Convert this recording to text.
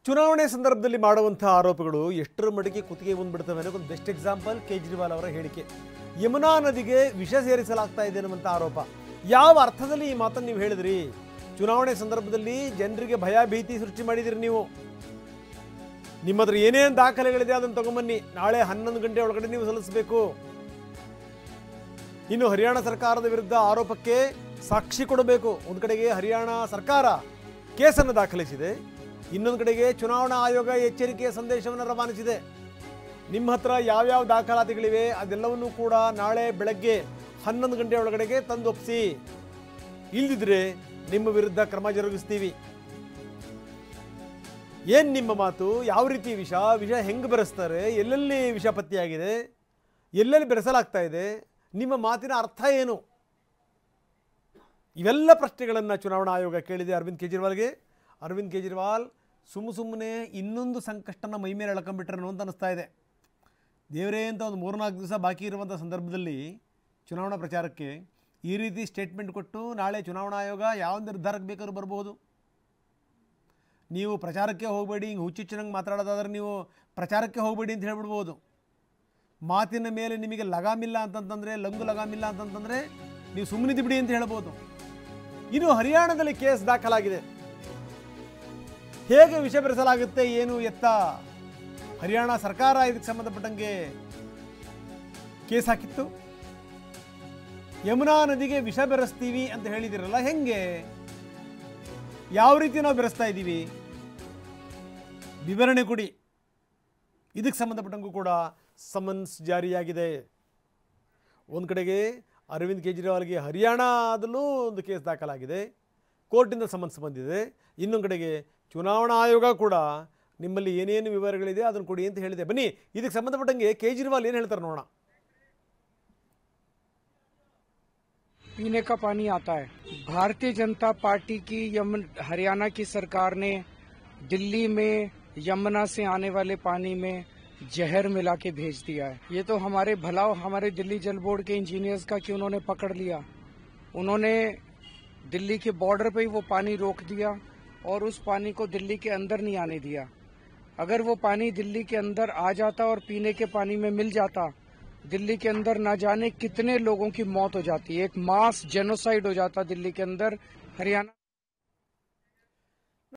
ಚುನಾವಣೆ ಸಂದರ್ಭದಲ್ಲಿ ಮಾಡುವಂತಹ ಆರೋಪಗಳು ಎಷ್ಟರ ಮಟ್ಟಿಗೆ ಕುತ್ತಿಗೆ ಬಂದ್ಬಿಡ್ತವೆ ಅನ್ನೋದು ಒಂದು ಬೆಸ್ಟ್ ಎಕ್ಸಾಂಪಲ್ ಕೇಜ್ರಿವಾಲ್ ಅವರ ಹೇಳಿಕೆ. ಯಮುನಾ ನದಿಗೆ ವಿಷ ಸೇರಿಸಲಾಗ್ತಾ ಇದೆ ಅನ್ನುವಂಥ ಆರೋಪ. ಯಾವ ಅರ್ಥದಲ್ಲಿ ಈ ಮಾತನ್ನು ನೀವು ಹೇಳಿದ್ರಿ? ಚುನಾವಣೆ ಸಂದರ್ಭದಲ್ಲಿ ಜನರಿಗೆ ಭಯ ಭೀತಿ ಸೃಷ್ಟಿ ಮಾಡಿದಿರಿ ನೀವು. ನಿಮ್ಮ ಹತ್ರ ಏನೇನು ದಾಖಲೆಗಳಿದೆ ಅದನ್ನು ತಗೊಂಬನ್ನಿ, ನಾಳೆ 11 ಗಂಟೆ ಒಳಗಡೆ ನೀವು ಸಲ್ಲಿಸಬೇಕು. ಇನ್ನು ಹರಿಯಾಣ ಸರ್ಕಾರದ ವಿರುದ್ಧ ಆರೋಪಕ್ಕೆ ಸಾಕ್ಷಿ ಕೊಡಬೇಕು. ಒಂದು ಕಡೆಗೆ ಹರಿಯಾಣ ಸರ್ಕಾರ ಕೇಸನ್ನು ದಾಖಲಿಸಿದೆ, ಇನ್ನೊಂದು ಕಡೆಗೆ ಚುನಾವಣಾ ಆಯೋಗ ಎಚ್ಚರಿಕೆಯ ಸಂದೇಶವನ್ನು ರವಾನಿಸಿದೆ. ನಿಮ್ಮ ಹತ್ರ ಯಾವ್ಯಾವ ದಾಖಲಾತಿಗಳಿವೆ ಅದೆಲ್ಲವನ್ನೂ ಕೂಡ ನಾಳೆ ಬೆಳಗ್ಗೆ 11 ಗಂಟೆ ಒಳಗಡೆಗೆ ತಂದೊಪ್ಪಿಸಿ, ಇಲ್ಲದಿದ್ದರೆ ನಿಮ್ಮ ವಿರುದ್ಧ ಕ್ರಮ ಜರುಗಿಸ್ತೀವಿ. ಏನು ನಿಮ್ಮ ಮಾತು? ಯಾವ ರೀತಿ ವಿಷ ಹೆಂಗೆ ಬೆರೆಸ್ತಾರೆ? ಎಲ್ಲೆಲ್ಲಿ ವಿಷ ಪತ್ತೆಯಾಗಿದೆ? ಎಲ್ಲೆಲ್ಲಿ ಬೆರೆಸಲಾಗ್ತಾ ಇದೆ? ನಿಮ್ಮ ಮಾತಿನ ಅರ್ಥ ಏನು? ಇವೆಲ್ಲ ಪ್ರಶ್ನೆಗಳನ್ನು ಚುನಾವಣಾ ಆಯೋಗ ಕೇಳಿದೆ ಅರವಿಂದ್ ಕೇಜ್ರಿವಾಲ್ಗೆ. ಅರವಿಂದ್ ಕೇಜ್ರಿವಾಲ್ ಸುಮ್ಮನೆ ಇನ್ನೊಂದು ಸಂಕಷ್ಟನ ಮೈ ಮೇಲೆ ಎಳ್ಕೊಂಡ್ಬಿಟ್ರೆ ಅಂತ ಅನಿಸ್ತಾ ಇದೆ. ದೇವರೇ ಅಂತ ಒಂದು 3-4 ದಿವಸ ಬಾಕಿ ಇರುವಂಥ ಸಂದರ್ಭದಲ್ಲಿ ಚುನಾವಣಾ ಪ್ರಚಾರಕ್ಕೆ ಈ ರೀತಿ ಸ್ಟೇಟ್ಮೆಂಟ್ ಕೊಟ್ಟು ನಾಳೆ ಚುನಾವಣಾ ಆಯೋಗ ಯಾವ ನಿರ್ಧಾರಕ್ಕೆ ಬೇಕಾದ್ರೂ ಬರ್ಬೋದು. ನೀವು ಪ್ರಚಾರಕ್ಕೆ ಹೋಗಬೇಡಿ, ಹಿಂಗೆ ಹುಚ್ಚುಚ್ಚನಂಗೆ ಮಾತಾಡೋದಾದ್ರೆ ನೀವು ಪ್ರಚಾರಕ್ಕೆ ಹೋಗಬೇಡಿ ಅಂತ ಹೇಳ್ಬಿಡ್ಬೋದು. ಮಾತಿನ ಮೇಲೆ ನಿಮಗೆ ಲಗಾಮಿಲ್ಲ ಅಂತಂತಂದರೆ, ಲಂಗು ಲಗಾಮಿಲ್ಲ ಅಂತಂತಂದರೆ ನೀವು ಸುಮ್ಮನಿದ್ದು ಬಿಡಿ ಅಂತ ಹೇಳ್ಬೋದು. ಇನ್ನು ಹರಿಯಾಣದಲ್ಲಿ ಕೇಸ್ ದಾಖಲಾಗಿದೆ. ಹೇಗೆ ವಿಷಯ ಬೆರೆಸಲಾಗುತ್ತೆ, ಏನು ಎತ್ತ? ಹರಿಯಾಣ ಸರ್ಕಾರ ಇದಕ್ಕೆ ಸಂಬಂಧಪಟ್ಟಂಗೆ ಕೇಸ್ ಹಾಕಿತ್ತು. ಯಮುನಾ ನದಿಗೆ ವಿಷ ಬೆರೆಸ್ತೀವಿ ಅಂತ ಹೇಳಿದಿರಲ್ಲ, ಹೆಂಗೆ? ಯಾವ ರೀತಿ ನಾವು ಬೆರೆಸ್ತಾ ಇದ್ದೀವಿ? ವಿವರಣೆ ಕೊಡಿ. ಇದಕ್ಕೆ ಸಂಬಂಧಪಟ್ಟಂಗೂ ಕೂಡ ಸಮನ್ಸ್ ಜಾರಿಯಾಗಿದೆ. ಒಂದು ಕಡೆಗೆ ಅರವಿಂದ್ ಕೇಜ್ರಿವಾಲ್ಗೆ ಹರಿಯಾಣದಲ್ಲೂ ಒಂದು ಕೇಸ್ ದಾಖಲಾಗಿದೆ, ಕೋರ್ಟಿಂದ ಸಮನ್ಸ್ ಬಂದಿದೆ. ಇನ್ನೊಂದು ಕಡೆಗೆ ಚುನಾವಣಾ ಆಯೋಗ ಕೂಡ ನಿಮ್ಮಲ್ಲಿ ಏನೇನು ವಿವರಗಳಿದೆ ಅದನ್ನು ಕೊಡಿ ಅಂತ ಹೇಳಿದೆ. ಬನ್ನಿ ಇದಕ್ಕೆ ಸಂಬಂಧಪಟ್ಟಂಗೆ ಕೇಜ್ರಿವಾಲ್ ಏನು ಹೇಳ್ತಾರೆ ನೋಡೋಣ. पीने का पानी आता है। भारतीय जनता पार्टी की हरियाणा की सरकार ने दिल्ली में यमुना से आने वाले पानी में जहर मिला के भेज दिया है। ये तो हमारे भलाव हमारे दिल्ली जल बोर्ड के इंजीनियर्स का कि उन्होंने पकड़ लिया। उन्होंने दिल्ली के बॉर्डर पे ही वो पानी रोक दिया और उस पानी को दिल्ली के अंदर नहीं आने दिया। अगर वो पानी दिल्ली के अंदर आ जाता और पीने के पानी में मिल जाता, दिल्ली के अंदर ना जाने कितने लोगों की मौत हो जाती है। एक मास जेनोसाइड हो जाता दिल्ली के अंदर। हरियाणा